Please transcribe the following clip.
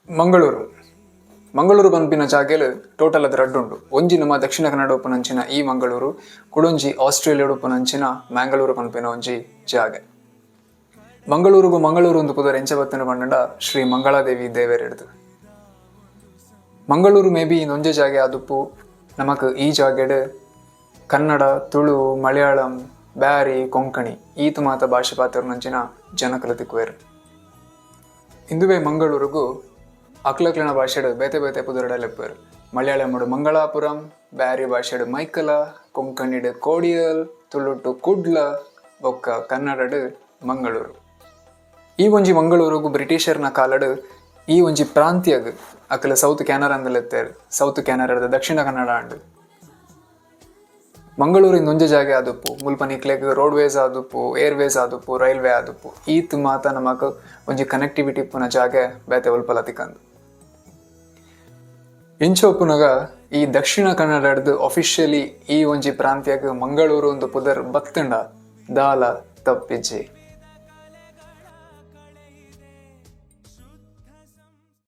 ಮಂಗಳೂರು ಮಂಗಳೂರು ಪನ್ಪಿನ ಜಾಗೆಲು ಟೋಟಲ್ ಅದು ರಡ್ಡುಂಡು. ಒಂಜಿ ನಮ್ಮ ದಕ್ಷಿಣ ಕನ್ನಡ ಉಪನಂಚಿನ ಈ ಮಂಗಳೂರು ಕುಡೊಂಜಿ ಆಸ್ಟ್ರೇಲಿಯಾ ಉಪನಂಚಿನ ಮ್ಯಾಂಗಳೂರು ಪನ್ಪಿನ ಒಂಜಿ ಜಾಗೆ. ಮಂಗಳೂರುಗು ಮಂಗಳೂರು ಒಂದು ಪುದರ್ ಎಂಚ ಬತ್ತಿನ ಪಂಡ ಶ್ರೀ ಮಂಗಳಾದೇವಿ ದೇವೇರೆಡ್ದು. ಮಂಗಳೂರು ಮೇ ಬಿ ಇಂದೊಂಜೆ ಜಾಗೆ ಆದುಪ್ಪು ನಮಕ್ ಈ ಜಾಗೆಡ್ ಕನ್ನಡ, ತುಳು, ಮಲಯಾಳಂ, ಬ್ಯಾರಿ, ಕೊಂಕಣಿ ಈತು ಮಾತ ಭಾಷೆ ಪಾತಿರ್ನಂಚಿನ ಜನಕಲು ತಿಕ್ಕುವೆರು. ಇಂದುವೆ ಮಂಗಳೂರುಗು ಅಕ್ಲಕ್ಲಿನ ಭಾಷೆಡು ಬೇತೆ ಬೇತೆ ಪುದರಡಲೆಪ್ಪರು. ಮಲಯಾಳಮಡು ಮಂಗಳಾಪುರಂ, ಬ್ಯಾರಿ ಭಾಷೆಡು ಮೈಕಲ, ಕೊಂಕಣಿಡು ಕೋಡಿಯಲ್, ತುಳುಟು ಕುಡ್ಲ, ಬೊಕ್ಕ ಕನ್ನಡಡು ಮಂಗಳೂರು. ಈ ಒಂಜಿ ಮಂಗಳೂರುಗು ಬ್ರಿಟಿಷರ್ನ ಕಾಲಡು ಈ ಒಂಜಿ ಪ್ರಾಂತ್ಯಗ್ ಅಕಲ ಸೌತ್ ಕ್ಯಾನರಾ ಅಂದಲೆತ್ತೇರು. ಸೌತ್ ಕ್ಯಾನರಾದ ದಕ್ಷಿಣ ಕನ್ನಡ ಅಂಡು. ಮಂಗಳೂರು ಇಂದೊಂಜೆ ಜಾಗೆ ಆದುಪ್ಪು ಮುಲ್ಪ ನಿಕ್ಲೆಗ್ ರೋಡ್ವೇಸ್ ಆದುಪ್ಪು, ಏರ್ವೇಸ್ ಆದುಪ್ಪು, ರೈಲ್ವೆ ಆದುಪ್ಪು ಈತ್ ಮಾತ ನಮಕ್ ಒಂಜಿ ಕನೆಕ್ಟಿವಿಟಿ ಇಪ್ಪುನ ಜಾಗೆ ಬೇತೆ ಒಲ್ಪಲ ತಿಕ್ಕಂದು. ಎಂಚೊಪ್ಪುನಗ ಈ ದಕ್ಷಿಣ ಕನ್ನಡದ ಅಫಿಷಿಯಲಿ ಈ ಒಂಜಿ ಪ್ರಾಂತ್ಯಗ್ ಮಂಗಳೂರು ಒಂದು ಪುದರ್ ಬತ್ತಂಡ ದಾಲ ತಪ್ಪಿಜ್ಜಿ.